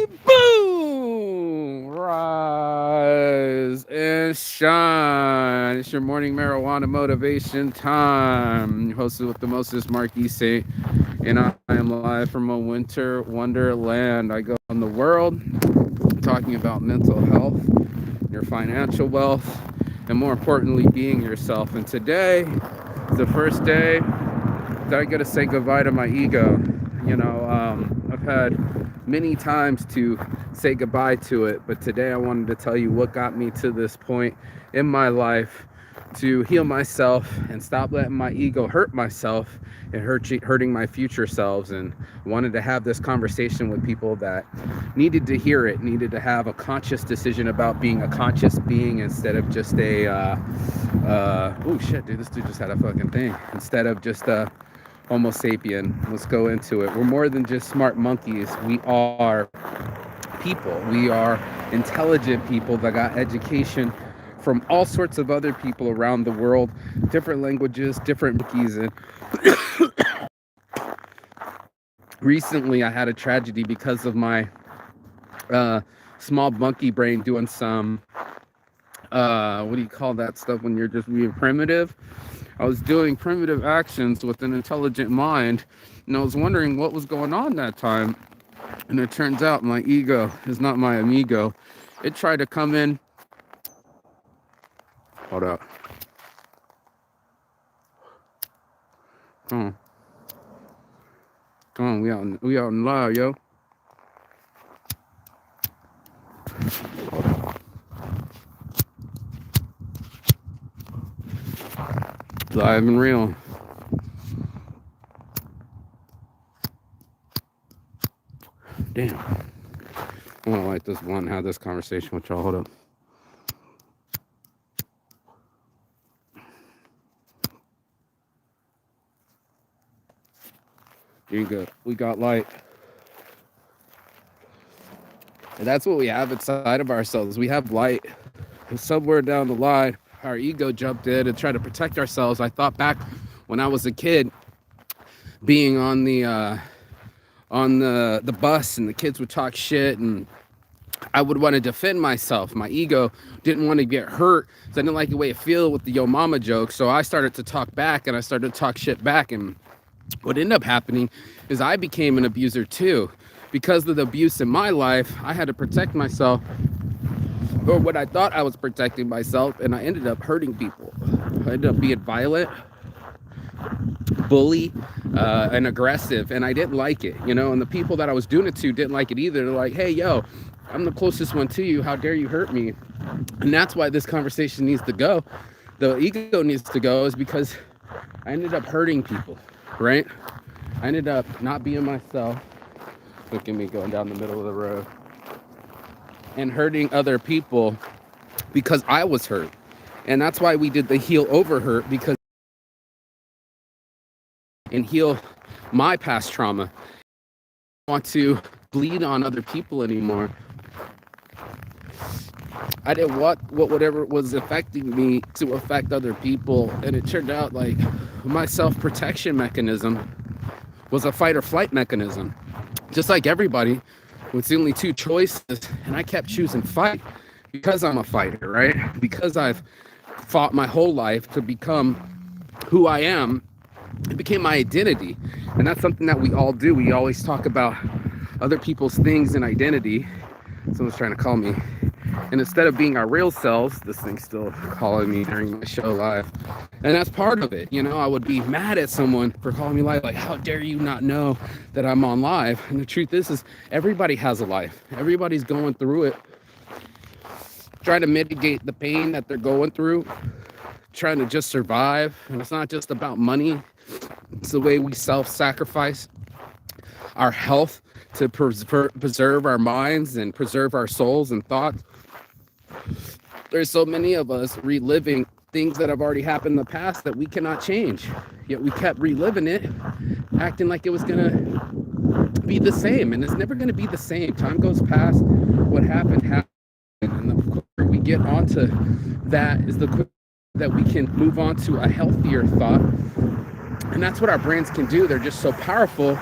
Boom! Rise and shine. It's your morning marijuana motivation time. Hosted with the mostest Marquis Saint, and I am live from a winter wonderland. I go on the world talking about mental health, your financial wealth, and more importantly, being yourself. And today is the first day that I get to say goodbye to my ego. I've had many times to say goodbye to it, but today I wanted to tell you what got me to this point in my life to heal myself and stop letting my ego hurt myself and hurting my future selves. And wanted to have this conversation with people that needed to hear it, needed to have a conscious decision about being a conscious being instead of just oh shit, dude, this dude just had a fucking thing. Instead of just Homo sapien. Let's go into it. We're more than just smart monkeys. We are people. We are intelligent people that got education from all sorts of other people around the world, different languages, different monkeys. And recently I had a tragedy because of my small monkey brain doing some what do you call that stuff when you're just being primitive? I was doing primitive actions with an intelligent mind, and I was wondering what was going on that time. And it turns out my ego is not my amigo. It tried to come in. Hold up. Come on. Come on, we out in live, yo. Live and real. Damn. I want to light this one, have this conversation with y'all. Hold up. You good. We got light. And that's what we have inside of ourselves. We have light. And somewhere down the line, our ego jumped in and tried to protect ourselves. I thought back when I was a kid, being on the bus, and the kids would talk shit, and I would want to defend myself. My ego didn't want to get hurt, so I didn't like the way it felt with the yo mama joke. So I started to talk back, and I started to talk shit back. And what ended up happening is I became an abuser too. Because of the abuse in my life, I had to protect myself, or what I thought I was protecting myself, and I ended up hurting people. I ended up being violent, bully, and aggressive, and I didn't like it, and the people that I was doing it to didn't like it either. They're like, hey, yo, I'm the closest one to you. How dare you hurt me? And that's why this conversation needs to go. The ego needs to go is because I ended up hurting people, right? I ended up not being myself. Look at me going down the middle of the road. And hurting other people because I was hurt. And that's why we did the heal over hurt, because and heal my past trauma. I don't want to bleed on other people anymore. I didn't want whatever was affecting me to affect other people. And it turned out like my self-protection mechanism was a fight or flight mechanism. Just like everybody, it's the only two choices, and I kept choosing fight because I'm a fighter, right? Because I've fought my whole life to become who I am. It became my identity, and that's something that we all do. We always talk about other people's things and identity. Someone's trying to call me. And instead of being our real selves, this thing's still calling me during my show live. And that's part of it. I would be mad at someone for calling me live. Like, how dare you not know that I'm on live? And the truth is everybody has a life. Everybody's going through it. Trying to mitigate the pain that they're going through. Trying to just survive. And it's not just about money. It's the way we self-sacrifice our health to preserve our minds and preserve our souls and thoughts. There's so many of us reliving things that have already happened in the past that we cannot change. Yet we kept reliving it, acting like it was going to be the same. And it's never going to be the same. Time goes past. What happened. And the quicker we get onto that is the quicker that we can move on to a healthier thought. And that's what our brains can do. They're just so powerful.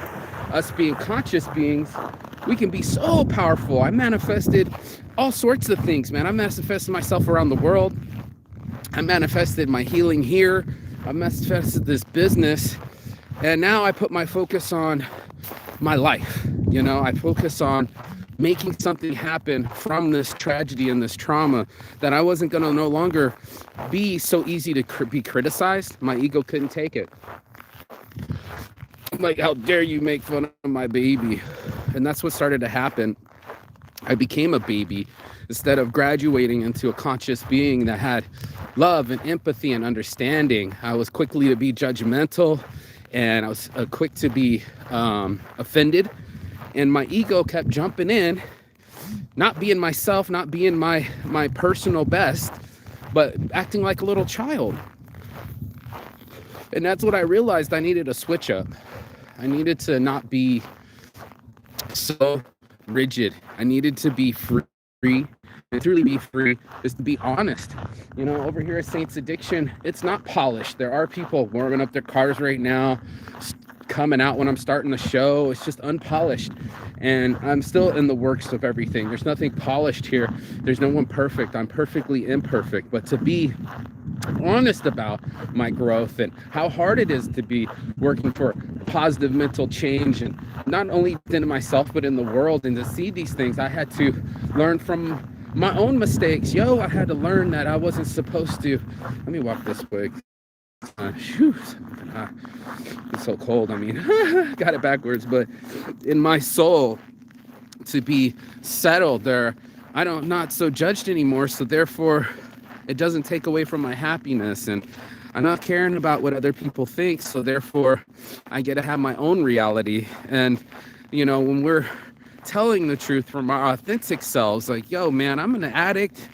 Us being conscious beings, We can be so powerful. I manifested all sorts of things, man. I manifested myself around the world. I manifested my healing here. I manifested this business. And now I put my focus on my life. I focus on making something happen from this tragedy and this trauma, that I wasn't going to no longer be so easy to be criticized. My ego couldn't take it. Like, how dare you make fun of my baby? And that's what started to happen. I became a baby instead of graduating into a conscious being that had love and empathy and understanding. I was quickly to be judgmental, and I was quick to be offended. And my ego kept jumping in, not being myself, not being my personal best, but acting like a little child. And that's what I realized. I needed a switch up. I needed to not be so rigid. I needed to be free. And truly be free is to be honest. Over here at Saints Addiction, it's not polished. There are people warming up their cars right now, coming out when I'm starting the show. It's just unpolished. And I'm still in the works of everything. There's nothing polished here. There's no one perfect. I'm perfectly imperfect. But to be honest about my growth and how hard it is to be working for positive mental change, and not only in myself but in the world, and to see these things, I had to learn from my own mistakes. I had to learn that I wasn't supposed to. Let me walk this way. It's so cold. Got it backwards. But in my soul, to be settled there, not so judged anymore. So therefore, it doesn't take away from my happiness, and I'm not caring about what other people think. So therefore, I get to have my own reality. And when we're telling the truth from our authentic selves, like, yo, man, I'm an addict.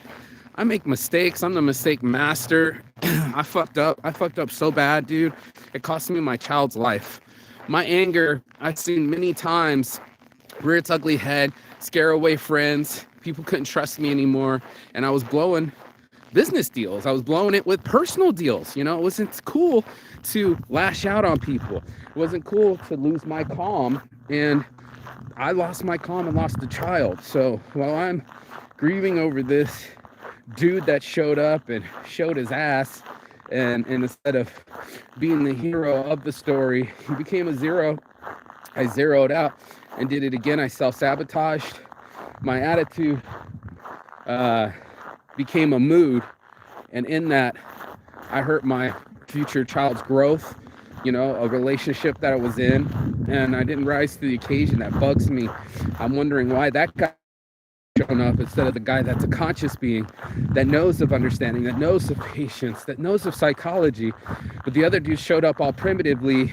I make mistakes. I'm the mistake master. I fucked up so bad, dude. It cost me my child's life. My anger, I've seen many times rear its ugly head, scare away friends. People couldn't trust me anymore. And I was blowing business deals. I was blowing it with personal deals. It wasn't cool to lash out on people. It wasn't cool to lose my calm. And I lost my calm and lost a child. So while I'm grieving over this dude that showed up and showed his ass, and instead of being the hero of the story, he became a zero. I zeroed out and did it again. I self-sabotaged. My attitude became a mood, and in that, I hurt my future child's growth, a relationship that I was in, and I didn't rise to the occasion. That bugs me. I'm wondering why that guy shown up instead of the guy that's a conscious being, that knows of understanding, that knows of patience, that knows of psychology. But the other dude showed up all primitively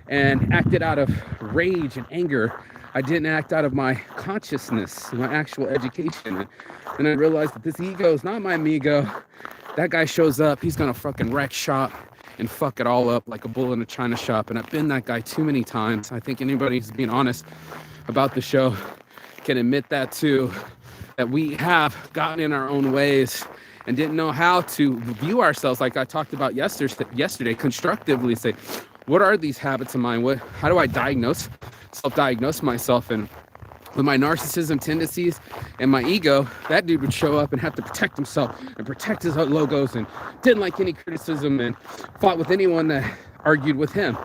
and acted out of rage and anger. I didn't act out of my consciousness, my actual education. And I realized that this ego is not my amigo. That guy shows up, he's gonna fucking wreck shop and fuck it all up like a bull in a china shop. And I've been that guy too many times. I think anybody who's being honest about the show can admit that too, that we have gotten in our own ways and didn't know how to view ourselves, like I talked about yesterday, constructively say, what are these habits of mine? How do I self-diagnose myself? And with my narcissism tendencies and my ego, that dude would show up and have to protect himself and protect his logos, and didn't like any criticism and fought with anyone that argued with him.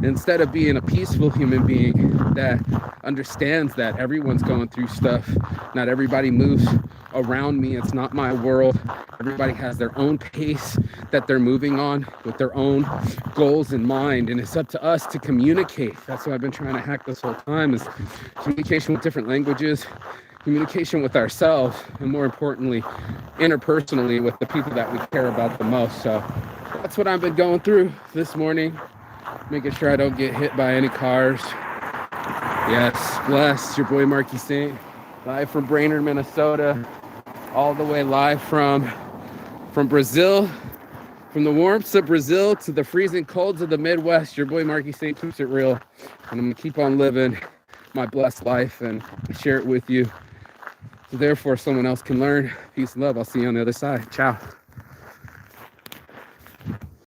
Instead of being a peaceful human being that understands that everyone's going through stuff, not everybody moves around me, it's not my world. Everybody has their own pace that they're moving on with their own goals in mind, and it's up to us to communicate. That's what I've been trying to hack this whole time, is communication with different languages, communication with ourselves, and more importantly, interpersonally with the people that we care about the most. So that's what I've been going through this morning, making sure I don't get hit by any cars. Yes, bless. Your boy Marky Saint, live from Brainerd, Minnesota, all the way live from Brazil, from the warmths of Brazil to the freezing colds of the Midwest. Your boy Marky Saint keeps it real, and I'm gonna keep on living my blessed life and share it with you, so therefore someone else can learn. Peace and love. I'll see you on the other side. Ciao.